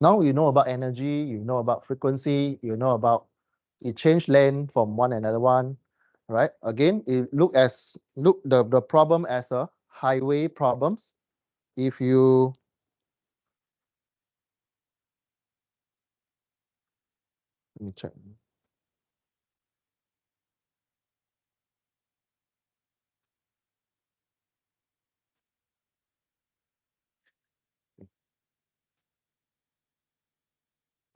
Now you know about energy, you know about frequency, you know about it change length from one another one, right? Again, it look the problem as a highway problems. If you let me check.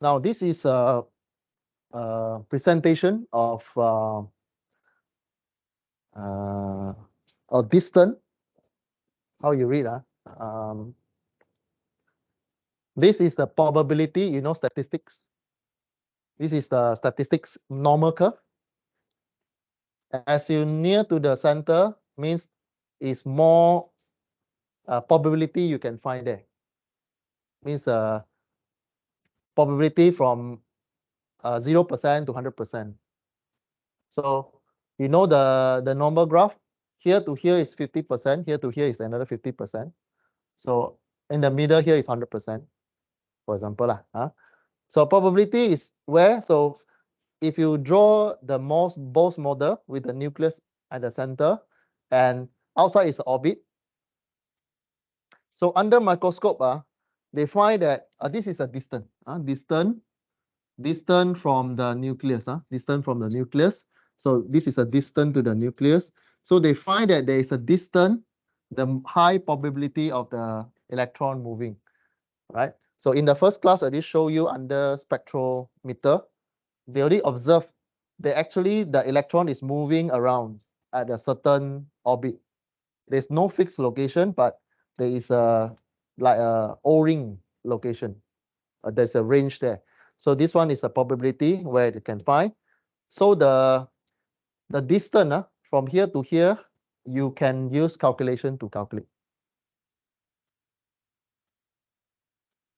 Now this is a presentation of a distance. How you read? This is the probability, you know, statistics. This is the statistics normal curve. As you near to the center means is more probability you can find there. Means probability from 0% to 100%. So you know the normal graph, here to here is 50%, here to here is another 50%. So in the middle here is 100%, for example. So probability is where? So if you draw the Bose model with the nucleus at the center and outside is the orbit. So under microscope, they find that this is a distance. Distance from the nucleus. Distance from the nucleus. So this is a distance to the nucleus. So they find that there is a distance, the high probability of the electron moving, right? So in the first class, I did show you under spectrometer, they already observed that actually the electron is moving around at a certain orbit. There's no fixed location, but there is a like a O-ring location. There's a range there. So this one is a probability where you can find. So the distance from here to here, you can use calculation to calculate.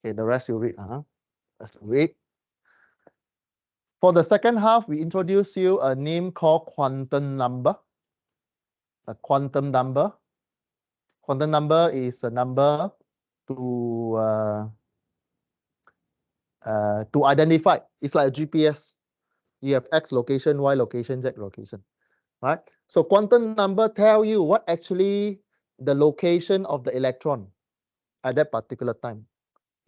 Okay, the rest you read. Let's read. For the second half, we introduce you a name called quantum number. A quantum number. Quantum number is a number to identify. It's like a GPS. You have X location, Y location, Z location, right? So quantum number tell you what actually the location of the electron at that particular time.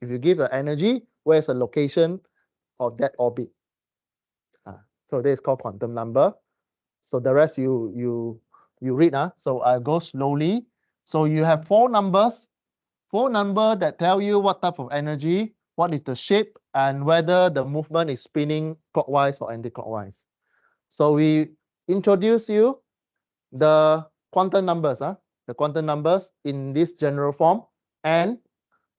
If you give an energy, where's the location of that orbit? So this is called quantum number. So the rest you read. So I'll go slowly. So you have four numbers that tell you what type of energy, what is the shape, and whether the movement is spinning clockwise or anti-clockwise. So we introduce you the quantum numbers, the quantum numbers in this general form. And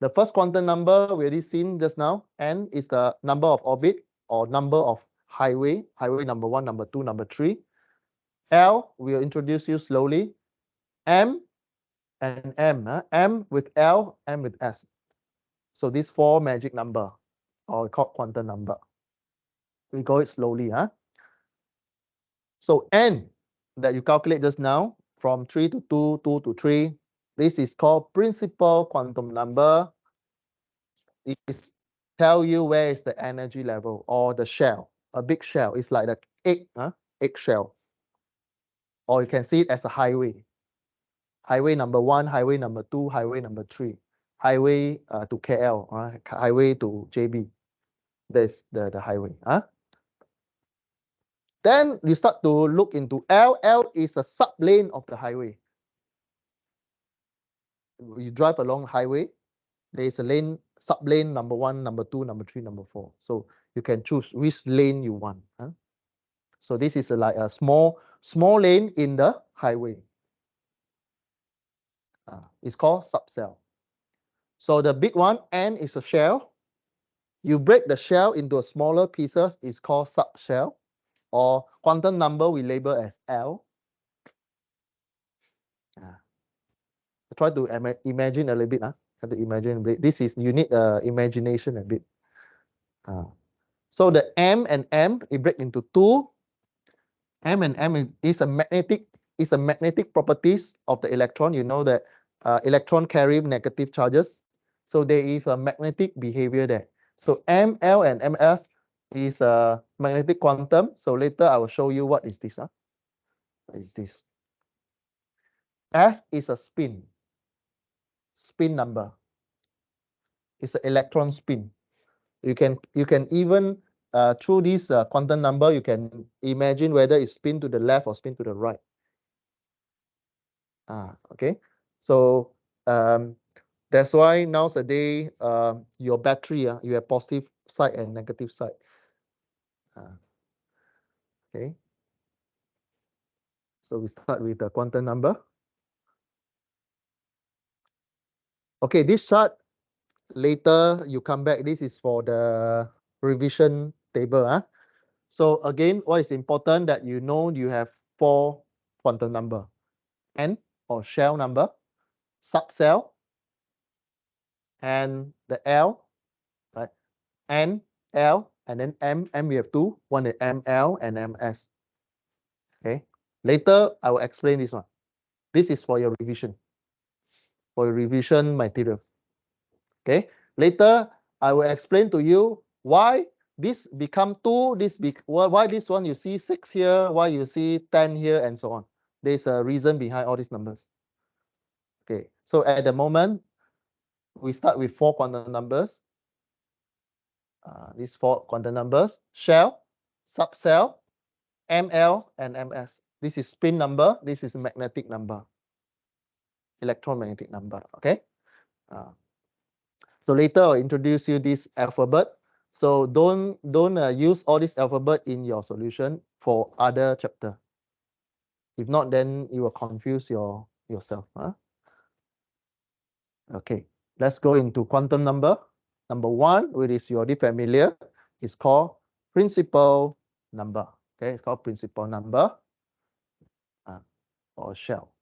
the first quantum number we already seen just now, N is the number of orbit or number of highway number 1, number 2, number 3. L, we'll introduce you slowly. M and M, M with L, M with S. So these four magic number, or called quantum number. We go it slowly. So N that you calculate just now, from 3 to 2, 2 to 3, this is called principal quantum number. It is tell you where is the energy level or the shell. A big shell is like the egg shell. Or you can see it as a highway. Highway number 1, highway number 2, highway number 3. Highway to KL, highway to JB. That's the highway. Then you start to look into L. L is a sub-lane of the highway. You drive along highway, there is a lane, sub-lane number 1, number 2, number 3, number 4. So you can choose which lane you want. So this is like a small lane in the highway. It's called subcell. So the big one, N, is a shell. You break the shell into smaller pieces, it's called subshell, or quantum number we label as L. Try to imagine a little bit. Have to imagine a bit. This is, you need imagination a bit. So the M and M, it break into two. M and M is a magnetic properties of the electron. You know that electron carry negative charges. So there is a magnetic behavior there. So ML and MS is a magnetic quantum. So later I will show you what is this. What is this? S is a spin number. It's an electron spin. You can even through this quantum number, you can imagine whether it's spin to the left or spin to the right. Okay. So that's why nowadays your battery, you have positive side and negative side. Okay. So we start with the quantum number. Okay, this chart, later you come back. This is for the revision table. So again, what is important that you know you have 4 quantum number. N or shell number, subcell, and the L, right? N, L, and then M. M we have 2. One is ML and MS. Okay. Later I will explain this one. This is for your revision. For your revision material. Okay. Later I will explain to you why this become 2. Why this one you see 6 here, why you see 10 here, and so on. There's a reason behind all these numbers. Okay. So at the moment, we start with 4 quantum numbers. These 4 quantum numbers: shell, subcell, ML, and MS. This is spin number. This is magnetic number, electromagnetic number. Okay. So later I'll introduce you this alphabet. So don't use all this alphabet in your solution for other chapter. If not, then you will confuse yourself. Okay. Let's go into quantum number. Number 1, which is already familiar, is called principal number. Okay, it's called principal number or shell.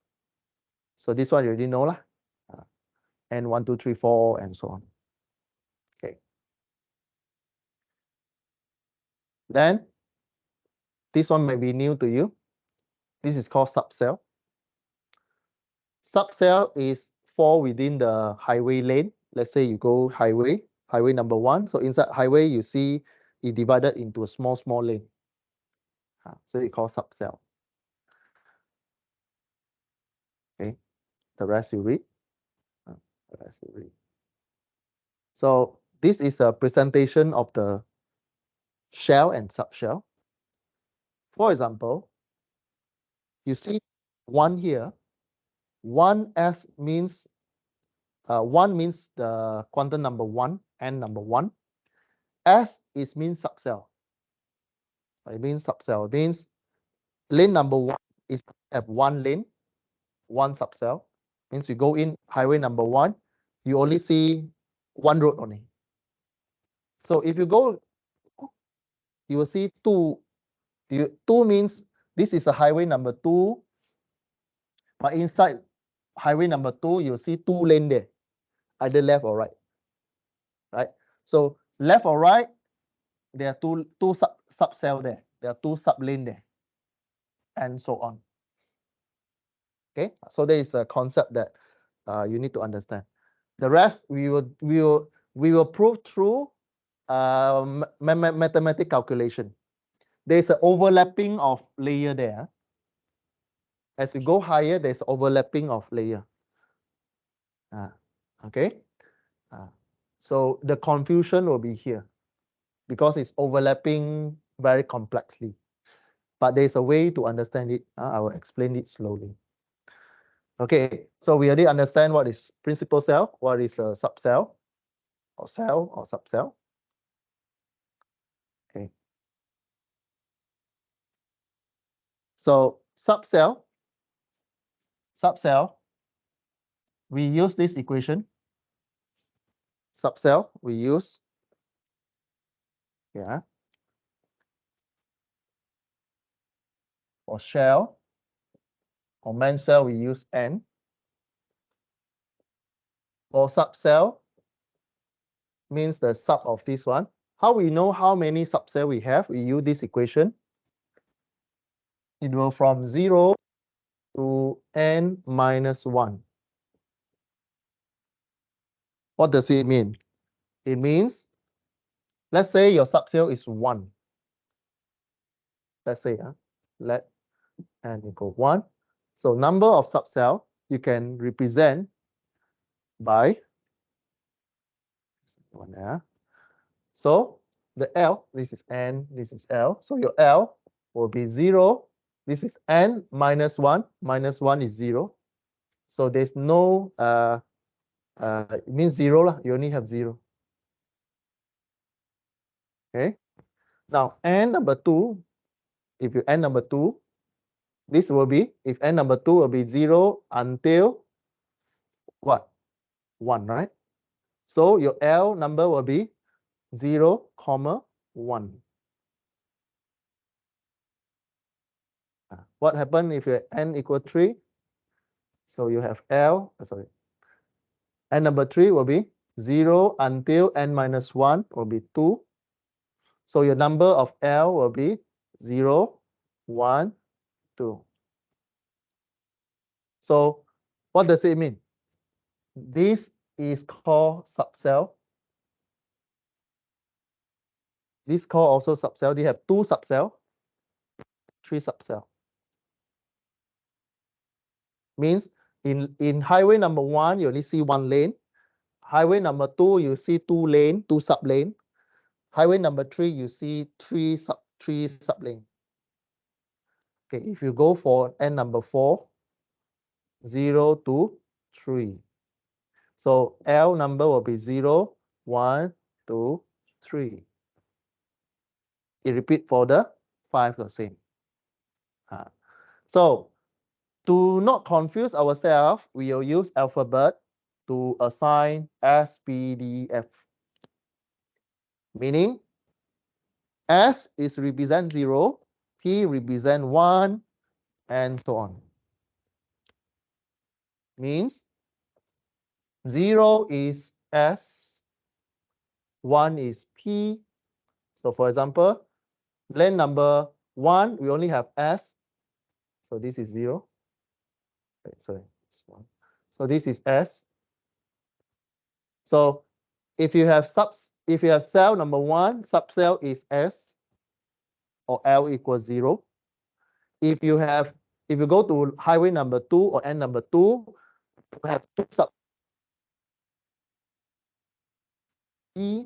So this one you already know lah. And 1, 2, 3, 4, and so on. Okay. Then this one may be new to you. This is called subcell. Subcell is fall within the highway lane. Let's say you go highway number 1. So inside highway, you see it divided into a small lane. So you call subcell. Okay. The rest you read. So this is a presentation of the shell and subshell. For example, you see 1 here. 1s means 1 means the quantum number 1 and number 1. S is means subcell. It means subcell. It means lane number 1 is have 1 lane, 1 subcell. Means you go in highway number 1, you only see 1 road only. So if you go, you will see 2. 2 means this is a highway number 2, but inside highway number 2, you'll see 2 lanes there, either left or right. Right? So left or right, there are two subcell there. There are 2 sub lane there, and so on. Okay, so there is a concept that you need to understand. The rest we will prove through mathematical calculation. There is an overlapping of layer there. As you go higher, there's overlapping of layer. Okay. So the confusion will be here because it's overlapping very complexly. But there's a way to understand it. I will explain it slowly. Okay, so we already understand what is principal cell, what is a subcell, or cell or subcell. Okay. So subcell, we use this equation. Subcell, we use, for shell, or main cell, we use N. For subcell, means the sub of this one. How we know how many subcell we have? We use this equation. It will from 0 to n minus 1. What does it mean? It means Let's say your subcell is 1. Let's say, let n equal 1. So number of subcell you can represent by one there. So the L, this is n, this is L. So your L will be 0. This is n minus 1. Minus 1 is 0. So there's no, it means 0 lah. You only have 0. Okay. Now n number 2, if you n number 2, this will be, if n number 2 will be 0 until what? 1, right? So your L number will be 0, 1. What happened if you n equal 3? So you have L, sorry, n number 3 will be 0 until n minus 1 will be 2. So your number of L will be 0, 1, 2. So what does it mean? This is called subcell. This called also subcell. They have 2 subcell, 3 subcell. Means in highway number 1, you only see 1 lane. Highway number 2, you see 2 lane, 2 sub lane. Highway number 3, you see 3 sub lane. Okay, if you go for n number 4, 0 to 3. So L number will be 0, 1, 2, 3. It repeat for the 5 the same. So to not confuse ourselves, we will use alphabet to assign S, P, D, F. Meaning S is represent 0, P represent 1, and so on. Means 0 is S, 1 is P. So for example, lane number 1, we only have S. So this is 0. Sorry, this one. So this is S. So if you have cell number 1, subcell is S or L equals 0. If you go to highway number 2 or n number 2, you have 2 sub E.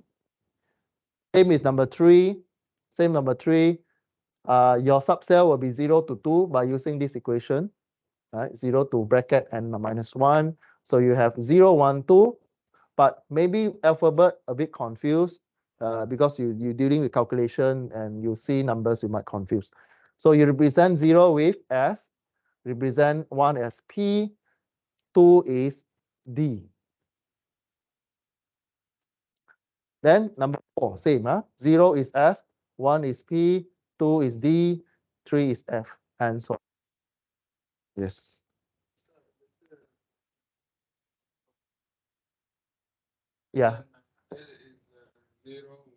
Same with number 3. Same number 3. Your subcell will be 0 to 2 by using this equation. Right? 0 to bracket n minus 1. So you have 0, 1, 2. But maybe alphabet a bit confused because you're dealing with calculation and you see numbers, you might confuse. So you represent 0 with S, represent 1 as P, 2 is D. Then number 4, same. 0 is S, 1 is P, 2 is D, 3 is F, and so on. Yes. Yeah.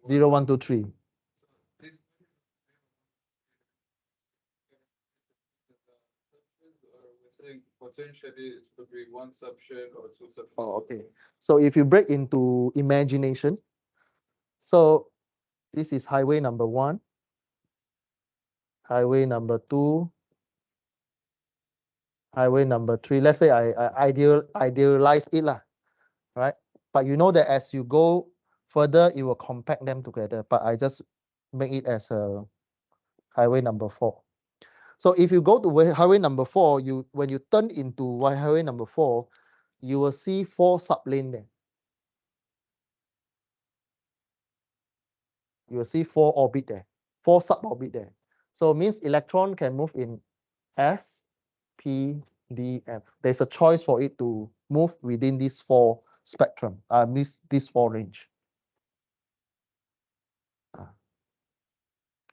0, 1, 2, 3. Potentially, it could be 1 subshell or 2 subshells. Oh, okay. So if you break into imagination, so this is highway number 1, highway number 2, highway number 3. Let's say I idealize it lah, right? But you know that as you go further, it will compact them together. But I just make it as a highway number 4. So if you go to highway number 4, when you turn into highway number 4, you will see 4 sublane there. You will see 4 orbit there, 4 suborbit there. So it means electron can move in S, P, D, F. There's a choice for it to move within these 4 spectrum, this 4 range.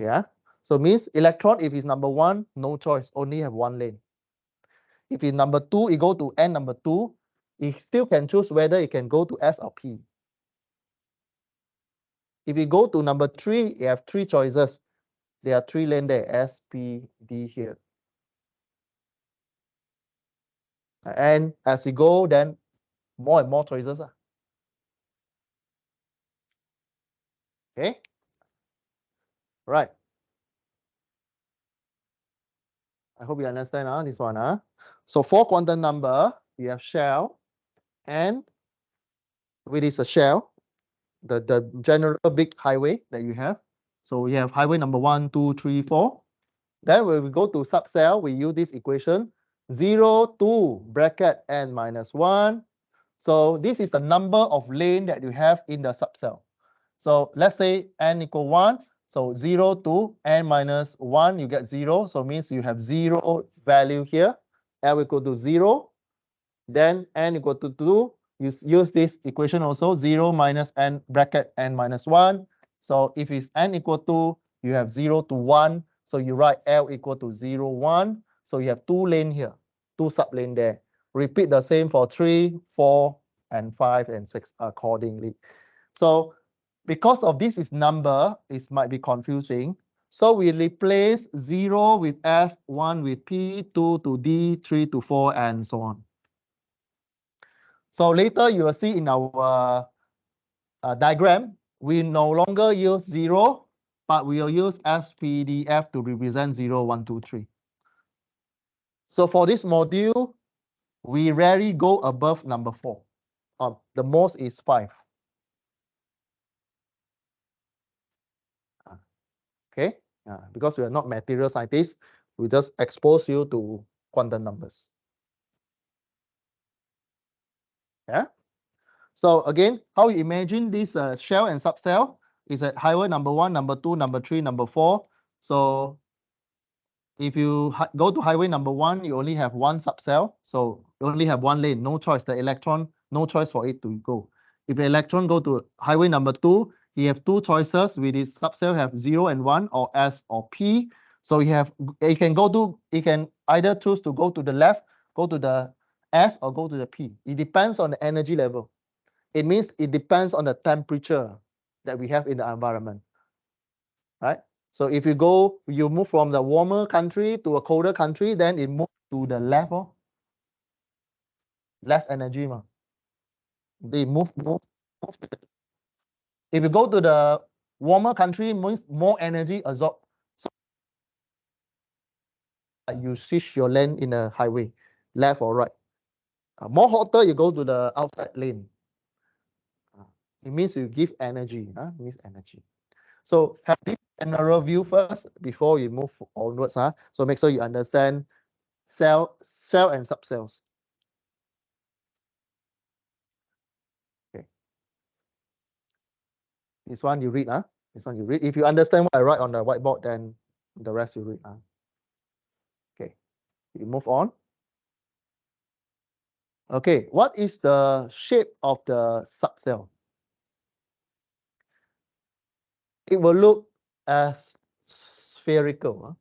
Okay, so means electron, if it's number 1, no choice, only have 1 lane. If it's number 2, it go to n number 2, it still can choose whether it can go to S or P. If you go to number 3, you have 3 choices. There are 3 lanes there, S, P, D here. And as you go, then more and more choices. Okay, right. I hope you understand this one. So for quantum number, we have shell, and which is a shell, the general big highway that you have. So we have highway number 1, 2, 3, 4. Then when we go to subcell, we use this equation 0, 2, bracket n minus 1. So this is the number of lane that you have in the subcell. So let's say n equal 1. So 0 to n minus 1, you get 0. So means you have 0 value here. L equal to 0. Then n equal to 2. You use this equation also, 0 minus n bracket n minus 1. So if it's n equal to, you have 0 to 1. So you write L equal to 0, 1. So you have 2 lane here, 2 sublane there. Repeat the same for 3, 4, and 5, and 6 accordingly. So because of this is number, it might be confusing. So we replace 0 with S, 1 with P, 2 to D, 3 to 4, and so on. So later you will see in our diagram, we no longer use 0, but we will use SPDF to represent 0, 1, 2, 3. So for this module, we rarely go above number 4. The most is 5. Okay, because we are not material scientists, we just expose you to quantum numbers. Yeah. So again, how you imagine this shell and subcell is at highway number 1, number 2, number 3, number 4. So if you go to highway number 1, you only have one subcell, so you only have one lane, no choice. The electron, no choice for it to go. If the electron go to highway number 2, you have 2 choices. With this subcell have 0 and 1, or S or P. So you can either choose to go to the left, go to the S, or go to the P. It depends on the energy level. It means it depends on the temperature that we have in the environment, right? So if you move from the warmer country to a colder country, then it moves to the left, less energy. They move. If you go to the warmer country, means more energy absorbed. So you switch your lane in a highway, left or right. More hotter, you go to the outside lane. It means you give energy. It means energy. So have this general view first before you move onwards. So make sure you understand cell and subcells. Okay. This one you read. This one you read. If you understand what I write on the whiteboard, then the rest you read. Okay. We move on. Okay. What is the shape of the subcell? It will look as spherical.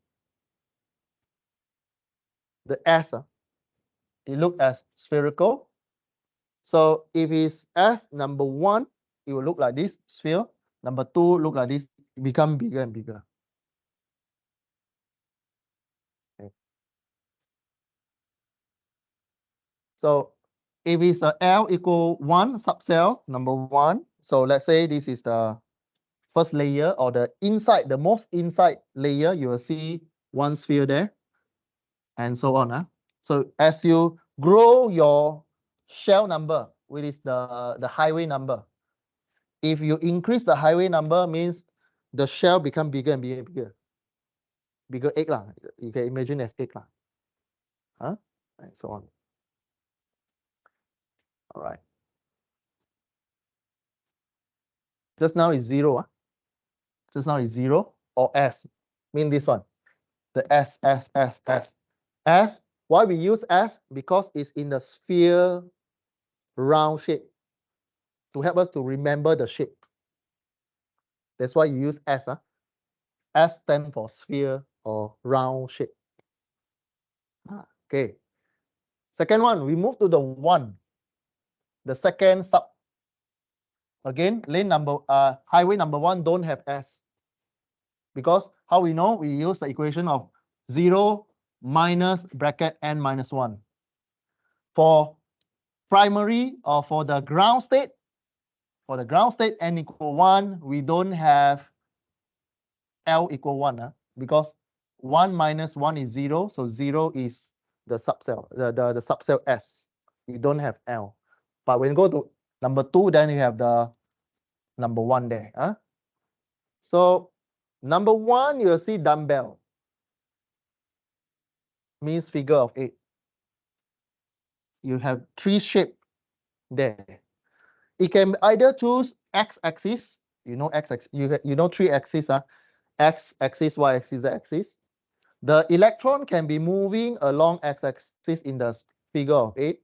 The S, it look as spherical. So if it's S number 1, it will look like this sphere. Number 2 look like this, become bigger and bigger. Okay. So if it's a L equal 1 subcell, number 1. So let's say this is the first layer, or the most inside layer, you will see one sphere there, and so on. So as you grow your shell number, which is the highway number, if you increase the highway number, means the shell become bigger and bigger and bigger. Bigger egg lah. You can imagine as egg lah. And so on. All right. Just now is 0. Just now is 0 or S. Mean this one. The S. S. Why we use S? Because it's in the sphere round shape, to help us to remember the shape. That's why you use S. S stands for sphere or round shape. Okay. Second one, we move to the 1. The second sub. Again, highway number 1 don't have S. Because how we know? We use the equation of 0 minus bracket n minus 1. For primary, or for the ground state, For the ground state n equal 1, we don't have L equal 1 because 1 minus 1 is 0, so 0 is the subcell, the subcell S. We don't have L. But when you go to number 2, then you have the number 1 there. So number 1, you'll see dumbbell. Means figure of 8. You have 3 shape there. It can either choose x-axis, you know x-axis, you know 3 axes, x-axis, y-axis, z-axis. The electron can be moving along x-axis in the figure of 8.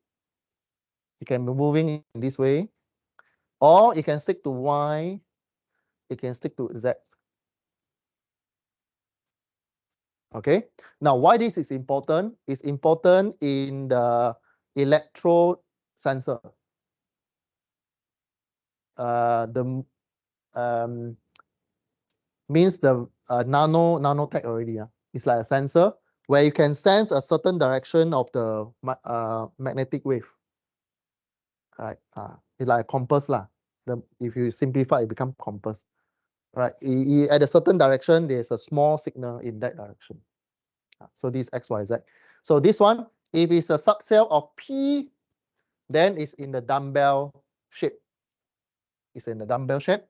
It can be moving in this way, or it can stick to y, it can stick to z. Okay, now why this is important? It's important in the electrode sensor. Means the nanotech already. It's like a sensor where you can sense a certain direction of the magnetic wave. Right? It's like a compass lah. If you simplify, it becomes compass. Right? At a certain direction, there's a small signal in that direction. So this X, Y, Z. So this one, if it's a subcell of P, then it's in the dumbbell shape. It's in the dumbbell shape.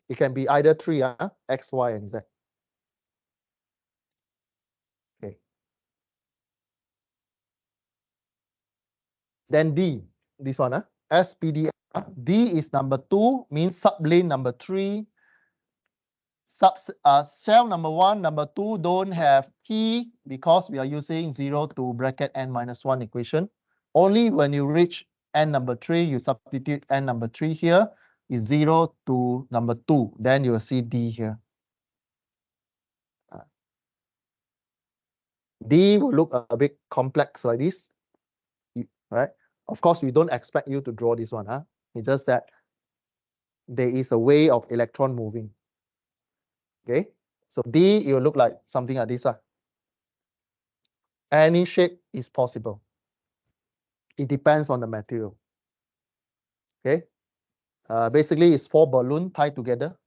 It can be either 3, X, Y, and Z. Okay. Then D, this one, SPD. D is number 2, means sublane number 3. Cell number 1, number 2 don't have P because we are using 0 to bracket n minus 1 equation. Only when you reach n number 3, you substitute n number 3 here is 0 to number 2. Then you will see D here. D will look a bit complex like this, right? Of course, we don't expect you to draw this one. It's just that there is a way of electron moving. Okay, so D, it will look like something like this. Any shape is possible. It depends on the material. Okay, basically it's 4 balloons tied together.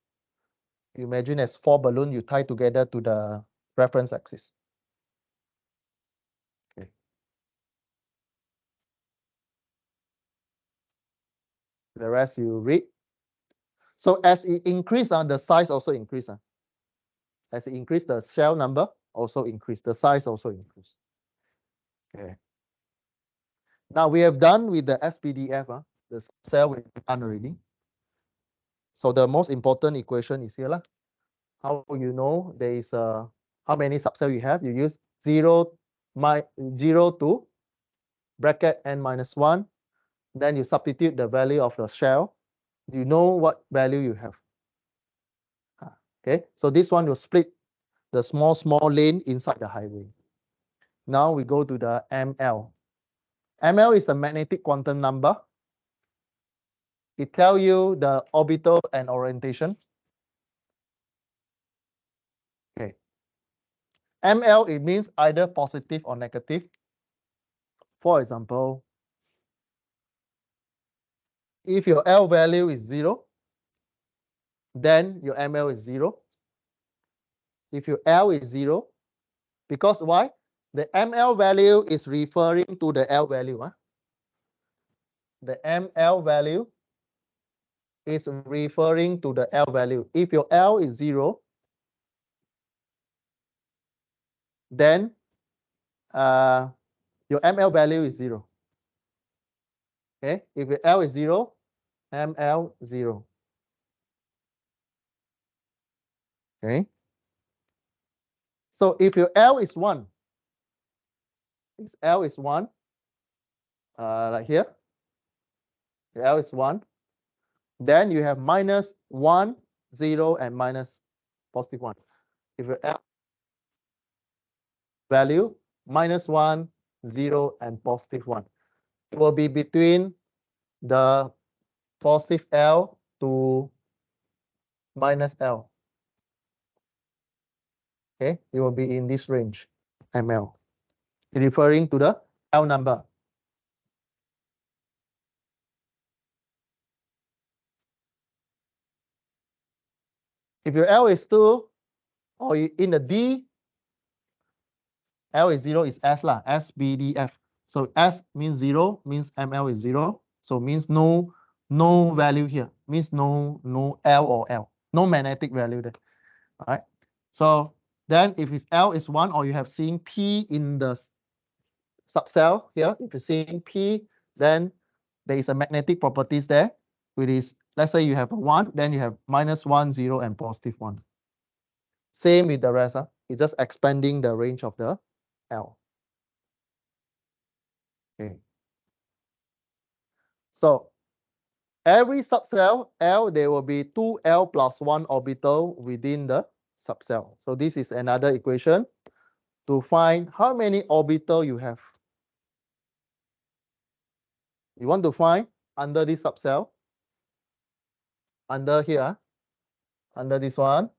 You imagine as 4 balloons you tie together to the reference axis. Okay. The rest you read. So as it increases, the size also increases. As it increases, the shell number also increase. The size also increase. Okay. Now we have done with the SPDF, the cell we've done already. So the most important equation is here. How you know there is how many subcell you have? You use 0 to bracket n minus 1. Then you substitute the value of the shell. You know what value you have. Okay, so this one will split the small lane inside the highway. Now we go to the ML. ML is a magnetic quantum number. It tells you the orbital and orientation. Okay. ML, it means either positive or negative. For example, if your L value is 0, then your ML is 0. If your L is 0, because why? The ML value is referring to the L value. The ML value is referring to the L value. If your L is 0, then your ML value is 0. Okay, if your L is 0, ML 0. Okay. So if your L is 1, if L is 1, like here, your L is 1, then you have minus 1, 0, and minus positive 1. If your L value minus 1, 0, and positive 1, it will be between the positive L to minus L. Okay, it will be in this range, ML, referring to the L number. If your L is 2, or in the D, L is 0 is S lah, S, B, D, F. So S means 0, means ML is 0. So means no value here, means no L or L, no magnetic value there. All right. So then if it's L is 1, or you have seen P in the subcell here, if you're seeing P, then there is a magnetic properties there, which is, let's say you have a 1, then you have -1, 0, and +1. Same with the rest. It's just expanding the range of the L. Okay. So every subcell L, there will be 2L plus 1 orbital within the subcell. So this is another equation to find how many orbital you have. You want to find under this subcell, under here, under this one,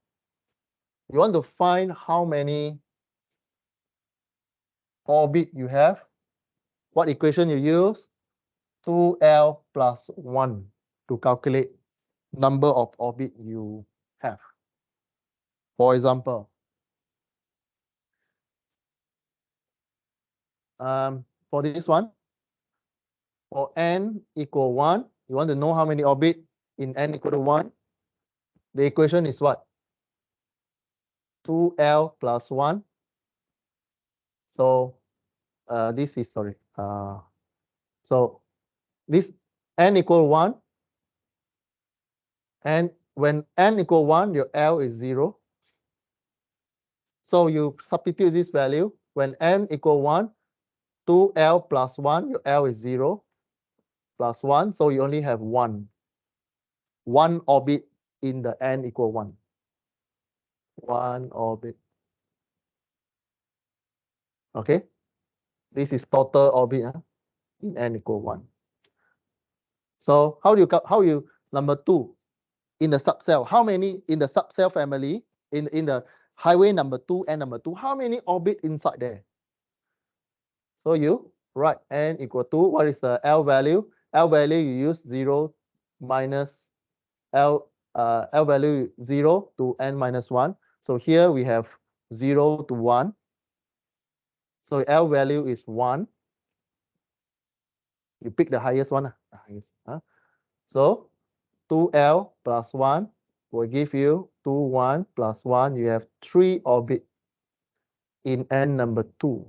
you want to find how many orbit you have. What equation you use? 2L plus 1 to calculate number of orbit you have. For example, for this one, for n equal 1, you want to know how many orbit in n equal to 1. The equation is what? 2L plus 1. So this is, sorry. So this n equal 1. And when n equal 1, your L is 0. So you substitute this value. When n equal 1, 2L plus 1, your L is 0, plus 1. So you only have 1 orbit in the n equal 1. 1 orbit. Okay. This is total orbit in n equal 1. So how you number 2 in the subcell? How many in the subcell family in the highway number 2 and number 2? How many orbit inside there? So you write n equal to, what is the L value? L value you use 0 minus L value 0 to n minus 1. So here we have 0 to 1. So L value is 1. You pick the highest one. So 2L plus 1 will give you 2, 1 plus 1. You have 3 orbit in n number 2.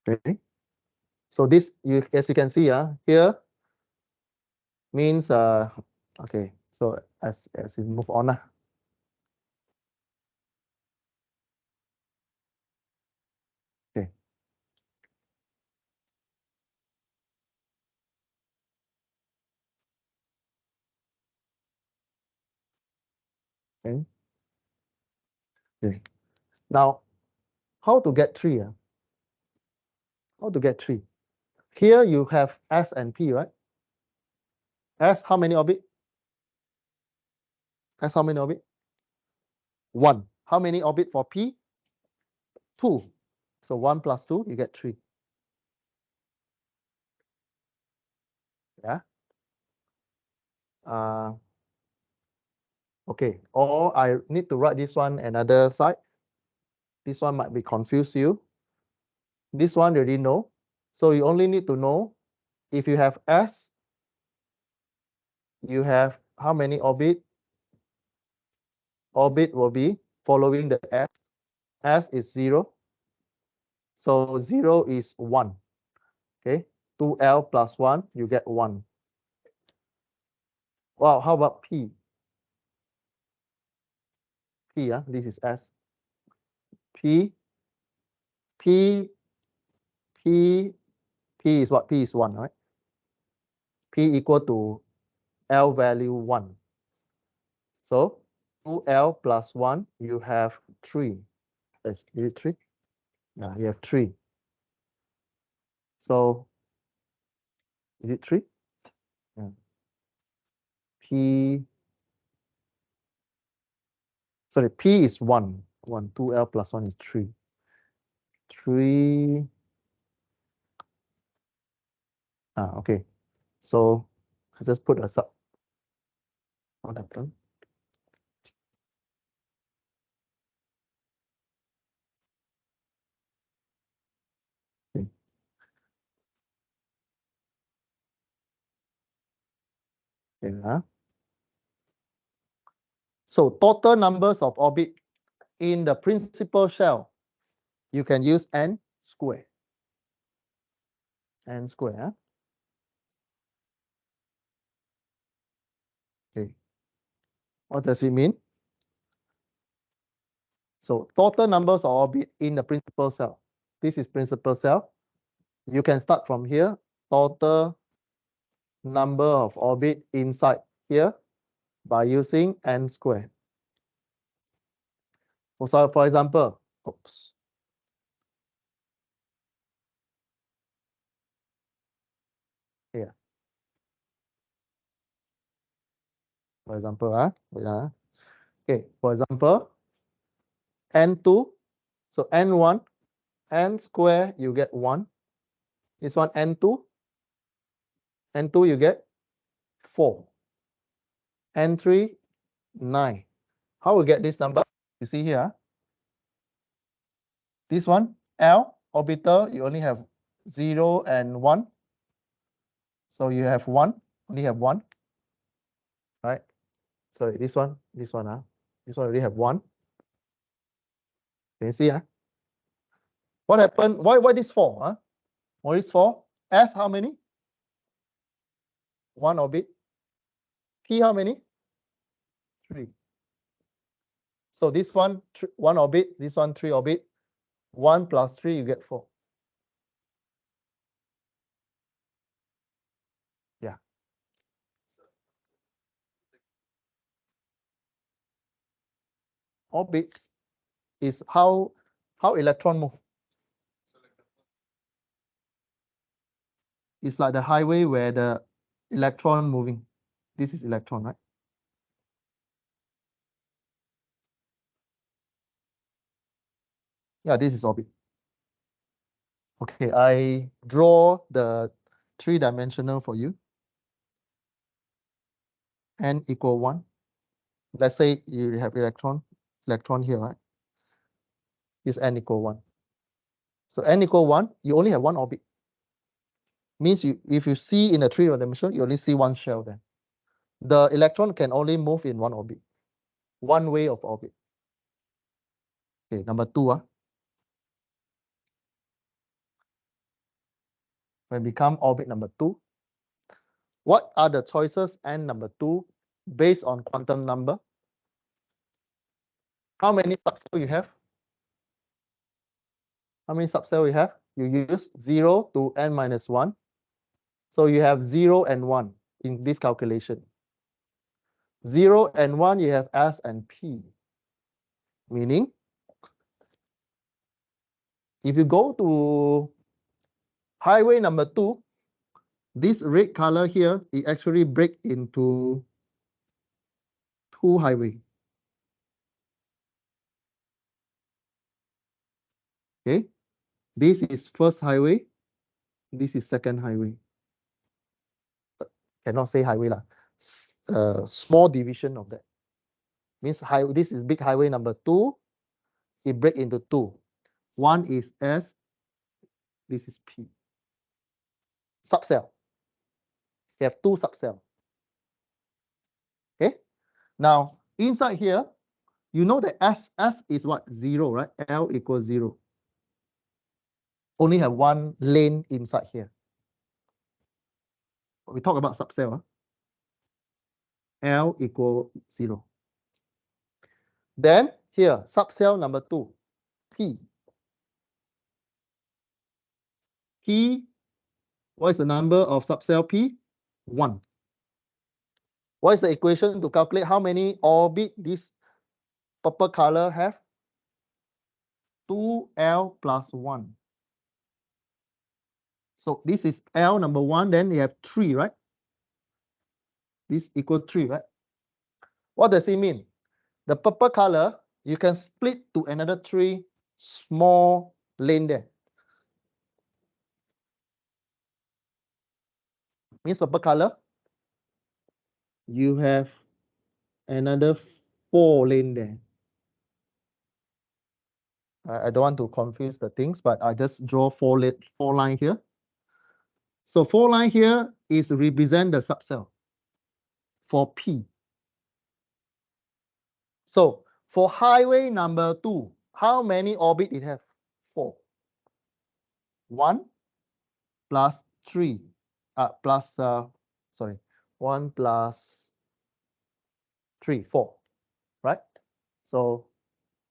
Okay. So this, as you can see, here means okay. So as we move on, okay. Okay. Okay. Now, how to get 3? How to get 3? Here you have S and P, right? S, how many orbit? S, how many orbit? 1. How many orbit for P? 2. So 1 plus 2, you get 3. Yeah. Okay. Or I need to write this one another side. This one might be confuse you. This one you already know. So you only need to know if you have S, you have how many orbit? Orbit will be following the S. S is 0. So 0 is 1. Okay. 2L plus 1, you get 1. Wow, how about P? P, this is S. P, P, P, P is what? P is 1, right? P equal to L value 1. So 2L plus 1, you have 3. Is it 3? Yeah, you have 3. So is it 3? Yeah. P, sorry, P is 1. 2L plus 1 is 3. 3. Okay. So I just put a sub. What happened? Okay. Yeah. So total numbers of orbit in the principal shell, you can use n square. N square. Okay. What does it mean? So total numbers of orbit in the principal cell. This is principal cell. You can start from here. Total number of orbit inside here by using n square. For example, oops. Here. For example, okay, for example, n2, so n1, n square, you get 1. This one, n2, you get 4. n3, 9. How we get this number? You see here, this one, L orbital, you only have 0 and 1. So you have 1, only have 1, right? Sorry, this one, this one already have 1. Can you see? What happened? Why this 4? Why this 4? S how many? 1 orbit. P how many? 3. So this one, 1 orbit, this one 3 orbit. 1 plus 3, you get 4. Yeah. Orbits is how electron move. It's like the highway where the electron moving. This is electron, right? Yeah, this is orbit. Okay, I draw the 3-dimensional for you. N equal 1. Let's say you have electron here, right? Is n equal 1. So n equal 1, you only have 1 orbit. Means if you see in a 3-dimensional, you only see 1 shell then. The electron can only move in 1 orbit. 1 way of orbit. Okay, number 2. When become orbit number 2, what are the choices n number 2 based on quantum number? How many subcells you have? How many subcells you have? You use 0 to n minus 1. So you have 0 and 1 in this calculation. 0 and 1, you have S and P. Meaning, if you go to highway number 2, this red color here, it actually break into 2 highway. Okay, this is first highway. This is second highway. Cannot say highway lah. Small division of that. Means this is big highway number 2. It break into 2. One is S. This is P. Subcell. You have 2 subcell. Okay. Now inside here, you know that S is what? 0, right? L equals 0. Only have 1 lane inside here. We talk about subcell. L equal 0. Then here, subcell number 2, P. P, what is the number of subcell P? 1. What is the equation to calculate how many orbit this purple color have? 2L plus 1. So this is L number 1, then you have 3, right? This equals 3, right? What does it mean? The purple color, you can split to another 3 small lane there. means purple color, you have another 4 lane there. I don't want to confuse the things, but I just draw 4 line here. So 4 line here is represent the subcell for P. So for highway number 2, how many orbit it have? 4. 1 plus 3 plus 1 plus 3, 4, right? So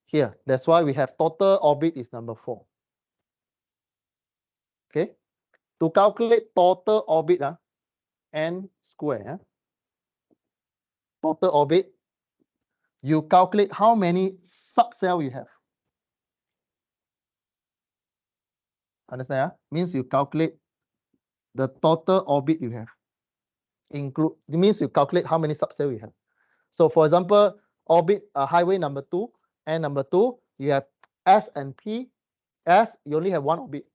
here, that's why we have total orbit is number 4. Okay, to calculate total orbit, n square, total orbit, you calculate how many subcell you have. Understand? Means you calculate the total orbit you have. It means you calculate how many subcell you have. So for example, orbit highway number 2 and number 2, you have S and P. S, you only have 1 orbit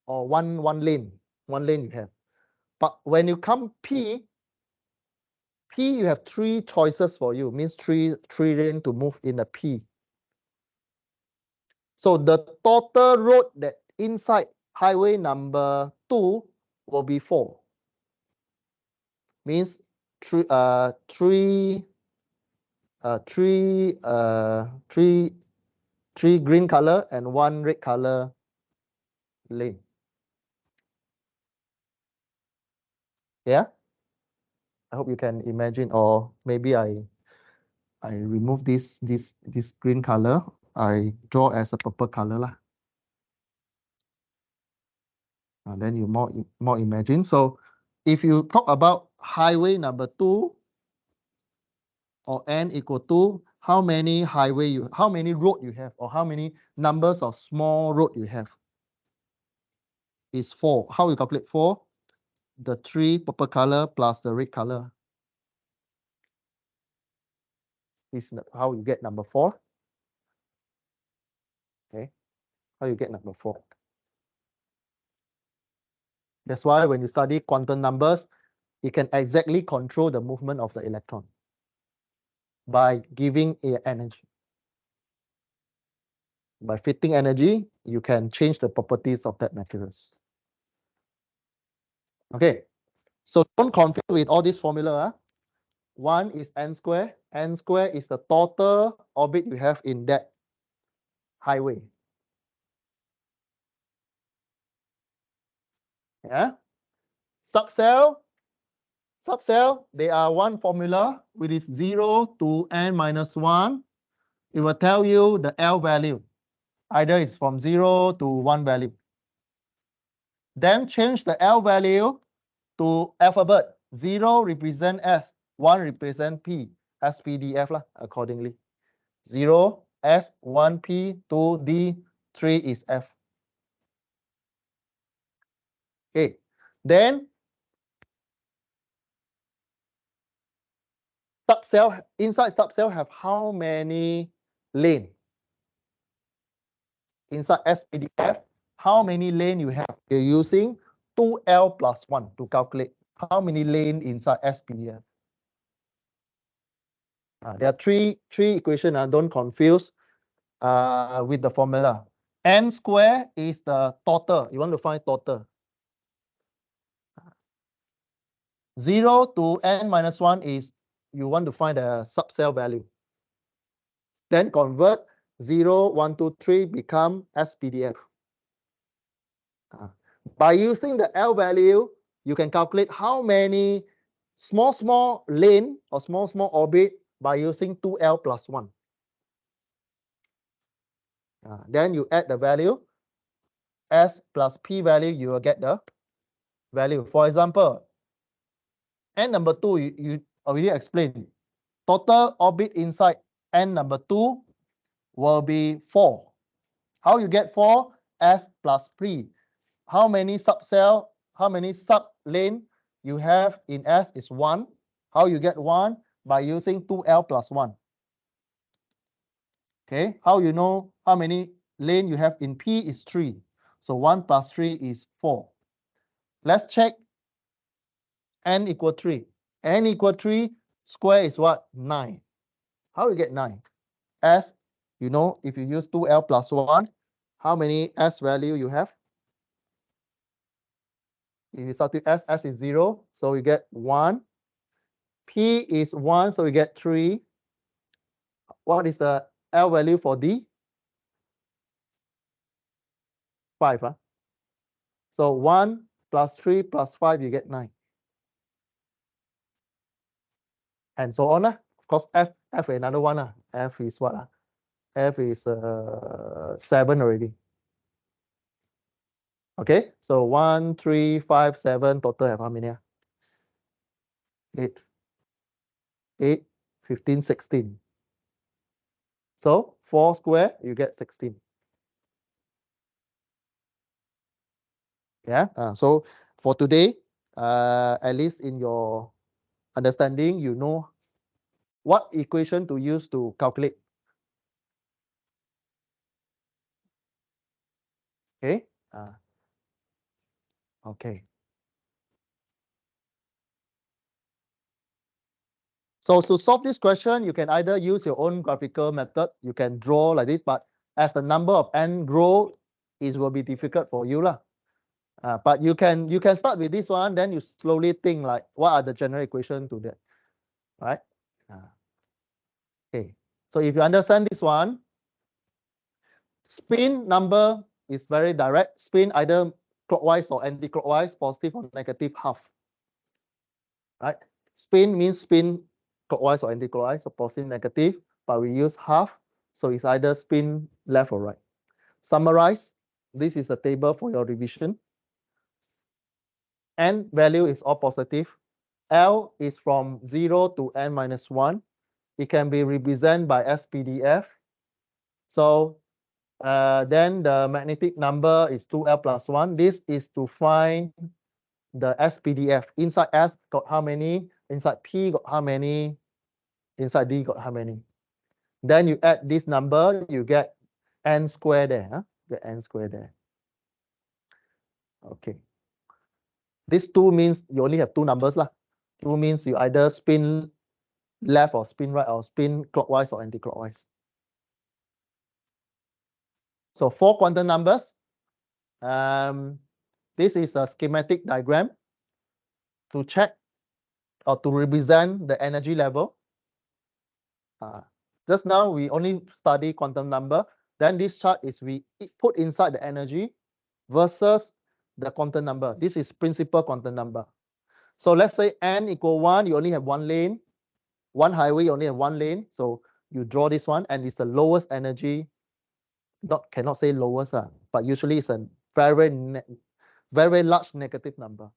or one lane you have. But when you come P, you have 3 choices for you, means 3 lane to move in a P. So the total road that inside highway number 2 will be 4. Means 3 green color and 1 red color lane. Yeah, I hope you can imagine, or maybe I remove this green color, I draw as a purple color lah. Then you more imagine. So if you talk about highway number 2 or n equal to how many road you have, or how many numbers of small road you have, is 4. How you calculate 4? The 3 purple color plus the red color is how you get number 4. Okay, how you get number 4. That's why when you study quantum numbers, you can exactly control the movement of the electron by giving it energy. By fitting energy, you can change the properties of that materials. Okay, so don't confuse with all this formula. 1 is n square. N square is the total orbit you have in that highway. Yeah. Subcell, they are one formula, which is 0 to n minus 1. It will tell you the L value. Either it's from 0 to 1 value. Then change the L value to alphabet. 0 represent S, 1 represent P, S, P, D, F lah, accordingly. 0, S, 1, P, 2, D, 3 is F. Okay, then subcell, inside subcell have how many lane? Inside SPDF, how many lane you have? You're using 2L plus 1 to calculate how many lane inside SPDF. There are three equations. Don't confuse with the formula. N square is the total. You want to find total. 0 to n minus 1 is you want to find the subcell value. Then convert 0, 1, 2, 3 become SPDF. By using the L value, you can calculate how many small lane or small orbit by using 2L plus 1. Then you add the value, S plus P value, you will get the value. For example, N number 2, you already explained. Total orbit inside N number 2 will be 4. How you get 4? S plus P. How many subcell, how many sub-lane you have in S is 1. How you get 1? By using 2L plus 1. Okay, how you know how many lane you have in P is 3. So 1 plus 3 is 4. Let's check n equal 3. N equal 3 square is what? 9. How you get 9? S, you know, if you use 2L plus 1, how many S value you have? If you substitute S is 0, so you get 1. P is 1, so you get 3. What is the L value for D? 5. Huh? So 1 plus 3 plus 5, you get 9. And so on. Of course, F is another one. F is what? F is 7 already. Okay, so 1, 3, 5, 7, total have how many? 8. 8, 15, 16. So 4 square, you get 16. Yeah, so for today, at least in your understanding, you know what equation to use to calculate. Okay, okay. So to solve this question, you can either use your own graphical method. You can draw like this, but as the number of n grow, it will be difficult for you lah. But you can start with this one, then you slowly think like what are the general equation to that, right? Okay. So if you understand this one, spin number is very direct. Spin either clockwise or anti-clockwise, positive or negative half. Right? Spin means spin clockwise or anti-clockwise, so positive, negative, but we use half, so it's either spin left or right. Summarize, this is a table for your revision. N value is all positive. L is from 0 to n minus 1. It can be represented by SPDF. So then the magnetic number is 2L plus 1. This is to find the SPDF. Inside S got how many? Inside P got how many? Inside D got how many? Then you add this number, you get n squared there. Huh? Get n squared there. Okay. This 2 means you only have 2 numbers lah. 2 means you either spin left or spin right or spin clockwise or anti-clockwise. So 4 quantum numbers. This is a schematic diagram to check or to represent the energy level. Just now we only study quantum number. Then this chart is we put inside the energy versus the quantum number. This is principal quantum number. So let's say n equal 1, you only have 1 lane. One highway, you only have 1 lane. So you draw this one, and it's the lowest energy. Cannot say lowest, but usually it's a very large negative number.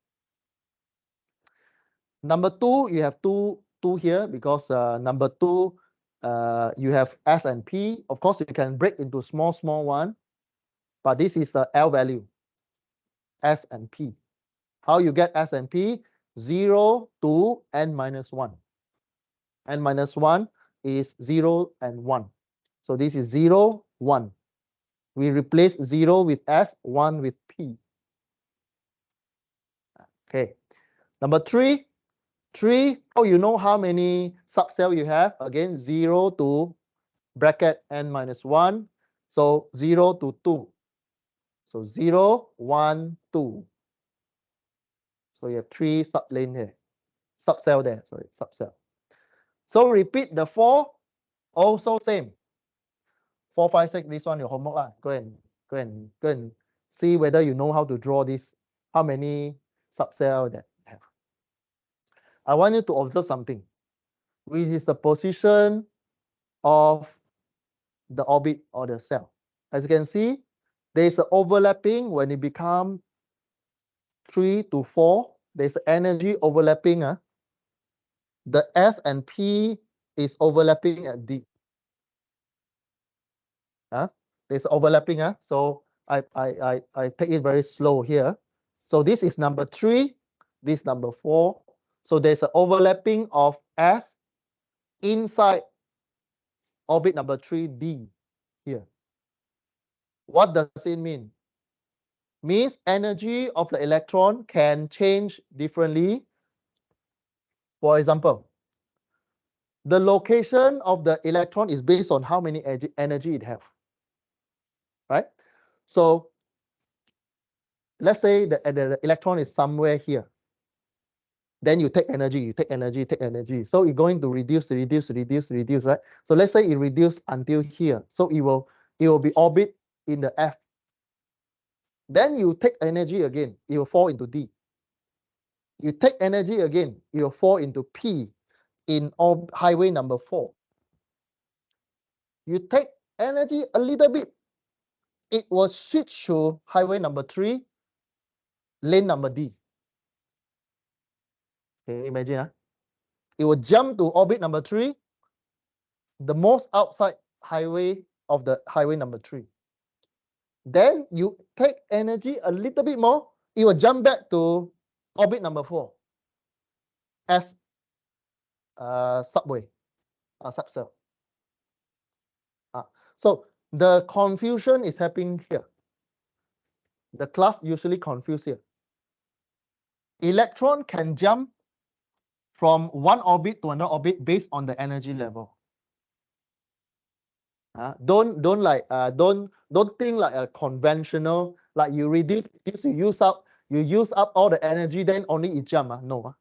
Number 2, you have two here because number 2, you have S and P. Of course, you can break into small one, but this is the L value, S and P. How you get S and P? 0 to n minus 1. N minus 1 is 0 and 1. So this is 0, 1. We replace 0 with S, 1 with P. Okay. Number 3, how you know how many subcell you have? Again, 0 to bracket n minus 1. So 0 to 2. So 0, 1, 2. So you have 3 sublane here. Subcell there, sorry, subcell. So repeat the 4, also same. 4, 5, 6, this one your homework lah. Go and see whether you know how to draw this, how many subcell that you have. I want you to observe something, which is the position of the orbit or the cell. As you can see, there is an overlapping when it becomes 3 to 4. There's energy overlapping. The S and P is overlapping at D. There's overlapping. So I take it very slow here. So this is number 3, this number 4. So there's an overlapping of S inside orbit number 3D here. What does it mean? Means energy of the electron can change differently For example, the location of the electron is based on how many energy it have, right? So let's say the electron is somewhere here. Then you take energy, you take energy, take energy. So it's going to reduce, right? So let's say it reduced until here. So it will be orbit in the F. Then you take energy again, it will fall into D. You take energy again, it will fall into P in highway number 4. You take energy a little bit, it will switch to highway number 3, lane number D. Can you imagine? It will jump to orbit number 3, the most outside highway of the highway number 3. Then you take energy a little bit more, it will jump back to orbit number 4 as subway, subcell. So the confusion is happening here. The class usually confuse here. Electron can jump from one orbit to another orbit based on the energy level. Don't think like a conventional, like you reduce, you use up all the energy, then only it jump. No.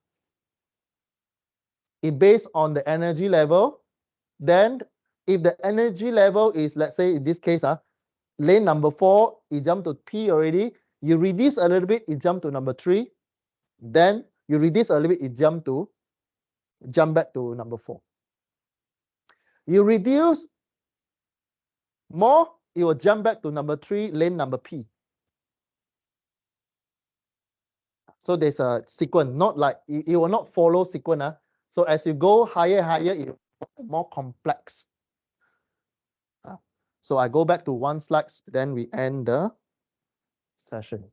It based on the energy level. Then if the energy level is, let's say in this case, lane number 4, it jumped to P already. You reduce a little bit, it jumped to number 3. Then you reduce a little bit, it jump back to number 4. You reduce more, it will jump back to number 3, lane number P. So there's a sequence, not like it will not follow sequence. So as you go higher, it will be more complex. So I go back to one slide, then we end the session.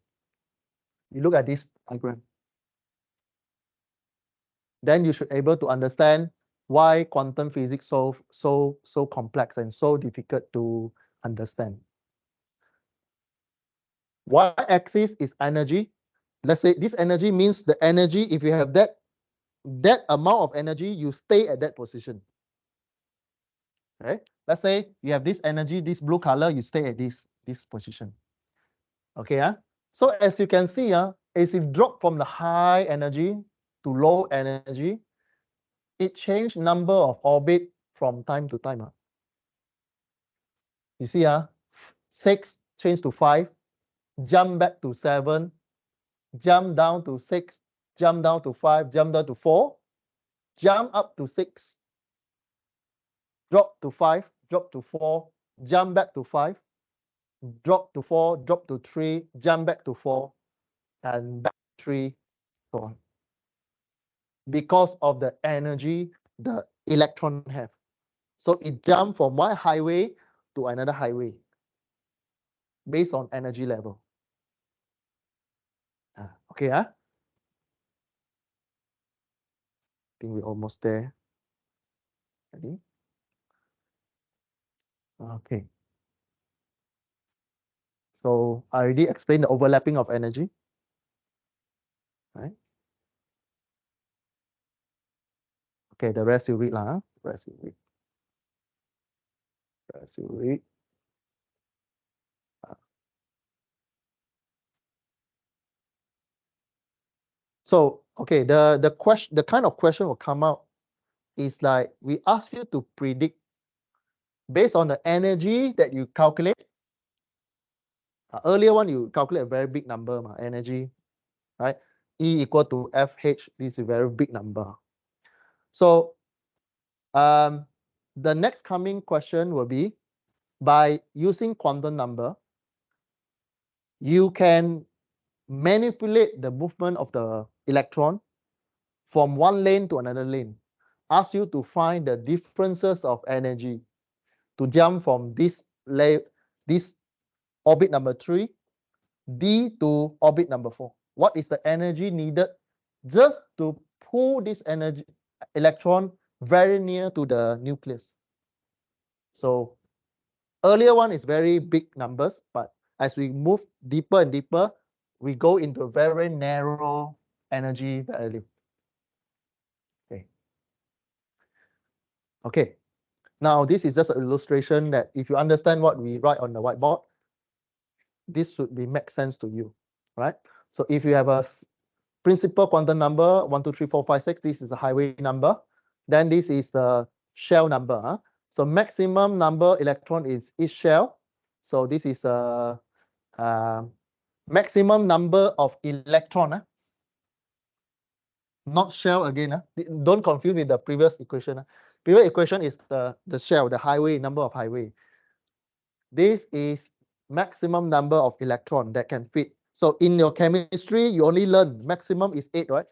You look at this diagram. Then you should be able to understand why quantum physics so complex and so difficult to understand. Y-axis is energy. Let's say this energy means the energy, if you have that amount of energy, you stay at that position. Okay? Let's say you have this energy, this blue color, you stay at this position. Okay, so as you can see, as it drop from the high energy to low energy, it changed number of orbit from time to time. You see, 6 change to 5, jump back to 7, jump down to 6, jump down to 5, jump down to 4, jump up to 6, drop to 5, drop to 4, jump back to 5, drop to 4, drop to 3, jump back to 4, and back to 3, so on. Because of the energy the electron have. So it jumped from one highway to another highway based on energy level. Okay, I think we're almost there. Ready? Okay. So I already explained the overlapping of energy. Right? Okay, the rest you read lah. Rest you read. Rest you read. So okay, the question, the kind of question will come out is like we ask you to predict based on the energy that you calculate. Earlier one you calculate a very big number, energy, right? E equal to FH. This is a very big number. So the next coming question will be, by using quantum number, you can manipulate the movement of the electron from one lane to another lane. Ask you to find the differences of energy to jump from this orbit number 3, D to orbit number 4. What is the energy needed just to pull this energy electron very near to the nucleus? So earlier one is very big numbers, but as we move deeper and deeper, we go into a very narrow energy value. Okay. Okay. Now, this is just an illustration that if you understand what we write on the whiteboard, this should make sense to you, right? So if you have a principal quantum number, 1, 2, 3, 4, 5, 6, this is a highway number. Then this is the shell number. Huh? So maximum number electron is each shell. So this is a maximum number of electron. Huh? Not shell again. Huh? Don't confuse with the previous equation. Huh? Previous equation is the shell, the highway, number of highway. This is maximum number of electron that can fit. So in your chemistry, you only learn maximum is 8, right?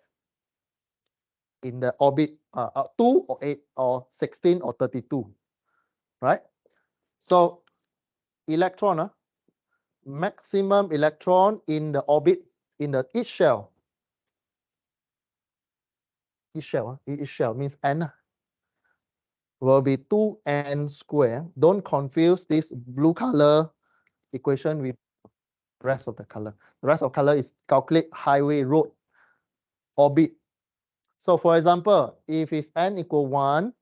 In the orbit, 2 or 8 or 16 or 32, right? So electron, maximum electron in the orbit, in the each shell. Each shell means n, will be 2n square. Don't confuse this blue color equation with rest of the color. The rest of color is calculate highway, road, orbit. So for example, if it's n equal 1,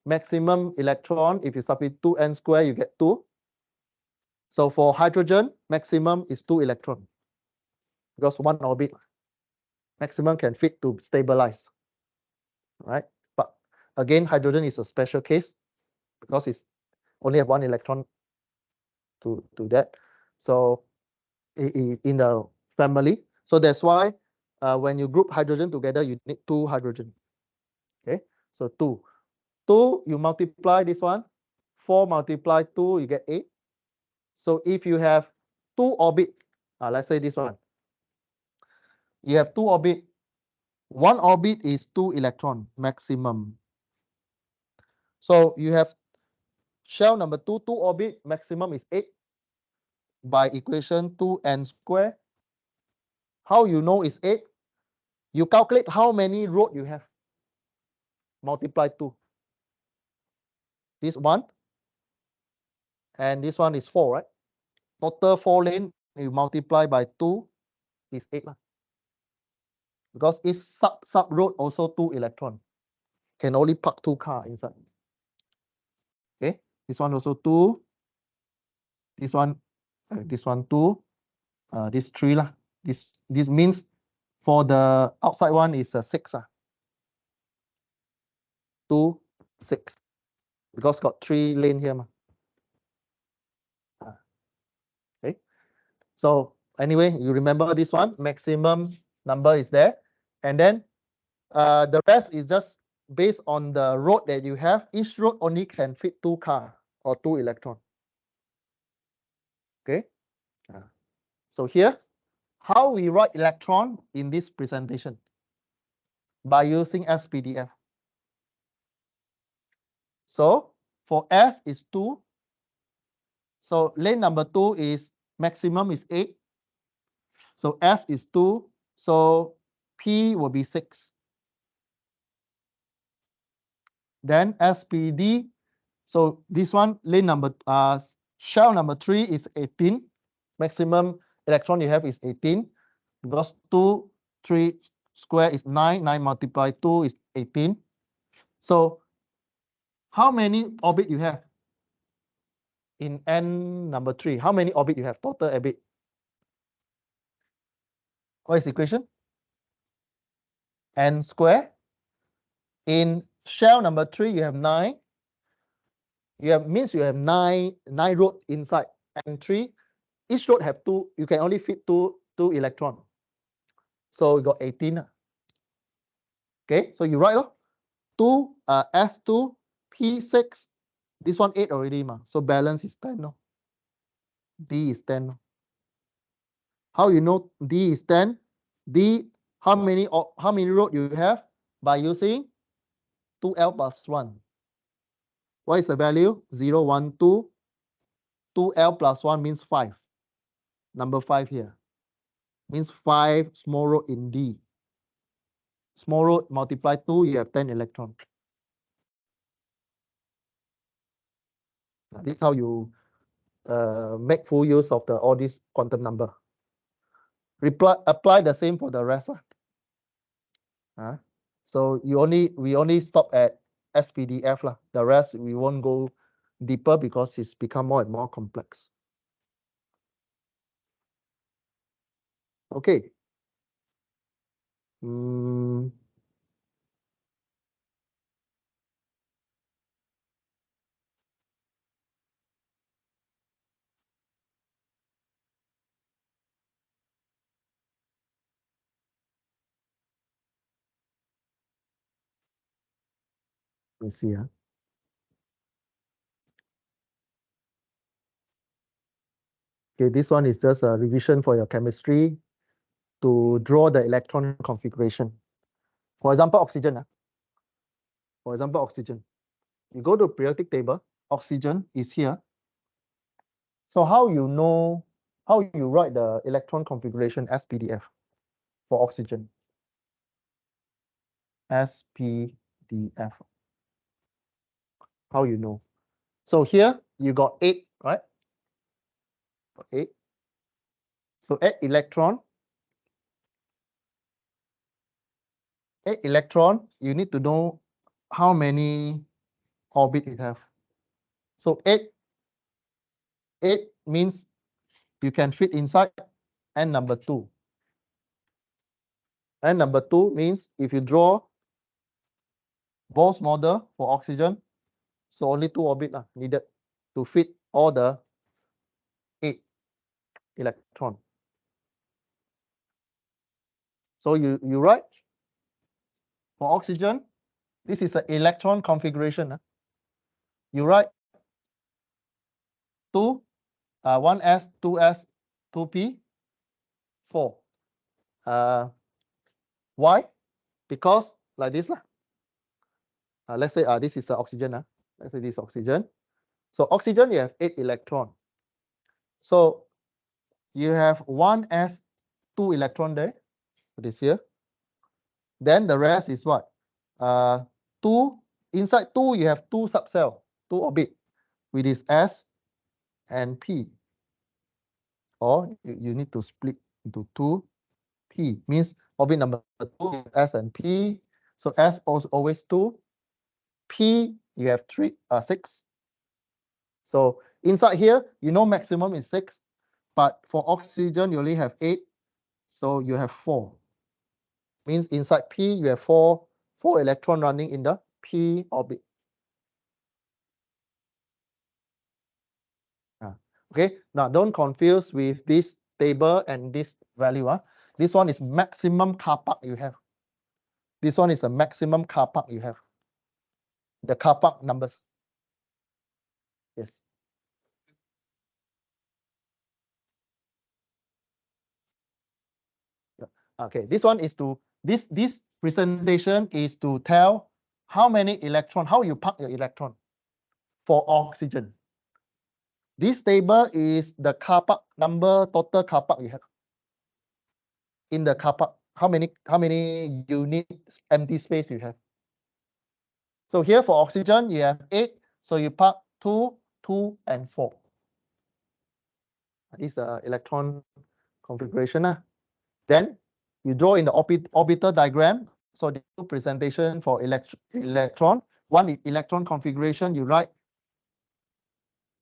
maximum electron, if you substitute 2n square, you get 2. So for hydrogen, maximum is 2 electron because 1 orbit. Maximum can fit to stabilize, right? But again, hydrogen is a special case because it's only have 1 electron to that. So in the family, so that's why when you group hydrogen together, you need 2 hydrogen. Okay, so 2, you multiply this one, 4 multiply 2, you get 8. So if you have 2 orbit, let's say this one, you have 2 orbit. 1 orbit is 2 electron maximum. So you have shell number 2, 2 orbit, maximum is 8 by equation 2n square. How you know is 8? You calculate how many road you have. Multiply 2. This one and this one is 4, right? Total 4 lane, you multiply by 2 is 8. Because it's sub road also 2 electron. Can only park 2 cars inside. Okay, this one also 2. This one 2. This 3 lah. This means for the outside one is a 6. 2, 6. Because got 3 lane here. Okay. So anyway, you remember this one, maximum number is there. And then the rest is just based on the road that you have. Each road only can fit 2 cars or 2 electron. Okay. So here, how we write electron in this presentation? By using SPDF. So for S is 2. So lane number 2 is maximum is 8. So S is 2. So P will be 6. Then SPD. So this one, lane number shell number 3 is 18. Maximum electron you have is 18 because 2, 3 square is 9. 9 multiplied 2 is 18. So how many orbit you have in N number 3? How many orbit you have total orbit? What is the equation? N square. In shell number 3, you have 9. You have 9 road inside N3. Each road have 2. You can only fit 2 electron. So you got 18. Okay, so you write 2 S2 P6. This one 8 already, so balance is 10. D is 10. How you know D is 10? D, how many road you have? By using 2L plus 1. What is the value? 0, 1, 2. 2L plus 1 means 5. Number 5 here. Means 5 small road in D. Small road multiply 2, you have 10 electrons. This is how you make full use of all this quantum number. Apply the same for the rest. So we only stop at SPDF lah. The rest we won't go deeper because it's become more and more complex. Okay. We see. Okay, this one is just a revision for your chemistry to draw the electron configuration. For example, oxygen. For example, oxygen. You go to periodic table, oxygen is here. So how you write the electron configuration SPDF for oxygen? SPDF. How you know? So here you got 8, right? 8. So 8 electron. 8 electron, you need to know how many orbit it have. So 8 means you can fit inside N number 2. N number 2 means if you draw Bohr's model for oxygen, so only 2 orbit needed to fit all the 8 electron. So you write for oxygen, this is an electron configuration. You write 2, 1s, 2s, 2p, 4. Why? Because like this let's say this is the oxygen. Let's say this is oxygen. So oxygen, you have 8 electron. So you have 1s, 2 electron there. This here. Then the rest is what? 2. Inside 2, you have 2 subcell, 2 orbit, with this S and P. Or you need to split into 2. P means orbit number 2, S and P. So S also always 2. P, you have 6. So inside here, you know maximum is 6. But for oxygen, you only have 8. So you have 4. Means inside P, you have 4 electron running in the P orbit. Okay, now don't confuse with this table and this value. This one is maximum car park you have. This one is a maximum car park you have. The car park numbers. Yes. Okay, this one is to this presentation is to tell how many electron, how you park your electron for oxygen. This table is the car park number, total car park you have. In the car park, how many units empty space you have? So here for oxygen, you have 8. So you park 2, 2, and 4. This is electron configuration. Then you draw in the orbital diagram. So the presentation for electron. One electron configuration, you write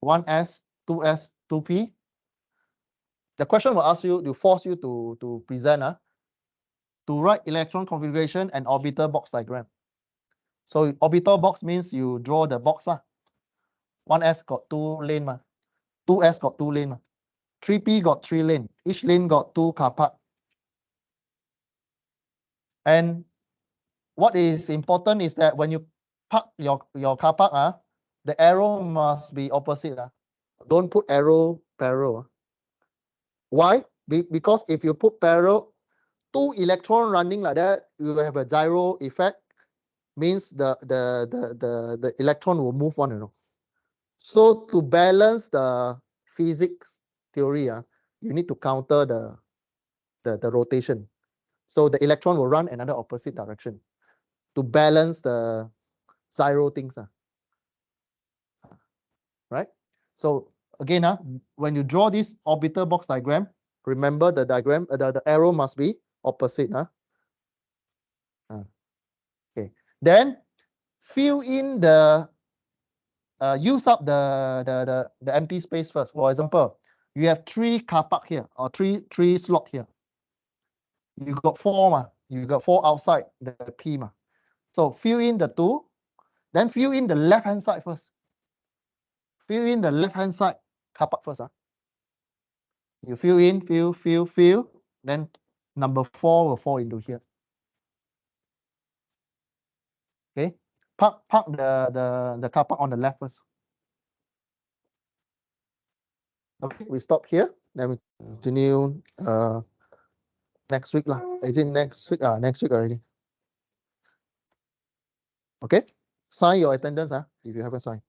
1s, 2s, 2p. The question will ask you, to force you to present to write electron configuration and orbital box diagram. So orbital box means you draw the box 1s got 2 lane 2s got 2 lane 3p got 3 lane. Each lane got 2 car park. And what is important is that when you park your car park, the arrow must be opposite. Don't put arrow parallel. Why? Because if you put parallel, 2 electron running like that, you have a gyro effect. Means the electron will move on. So to balance the physics theory, you need to counter the rotation. So the electron will run another opposite direction to balance the gyro things. Right? So again, when you draw this orbital box diagram, remember the diagram, the arrow must be opposite. Okay. Then fill in the use up the empty space first. For example, you have 3 car park here or three slot here. You got 4 ma. You got 4 outside the P ma. So fill in the 2, then fill in the left hand side first. Fill in the left hand side car park first. You fill in, fill, then number 4 will fall into here. Okay, park the car park on the left first. Okay, we stop here. Then we continue next week lah. Is it next week? Next week already. Okay, sign your attendance if you haven't signed.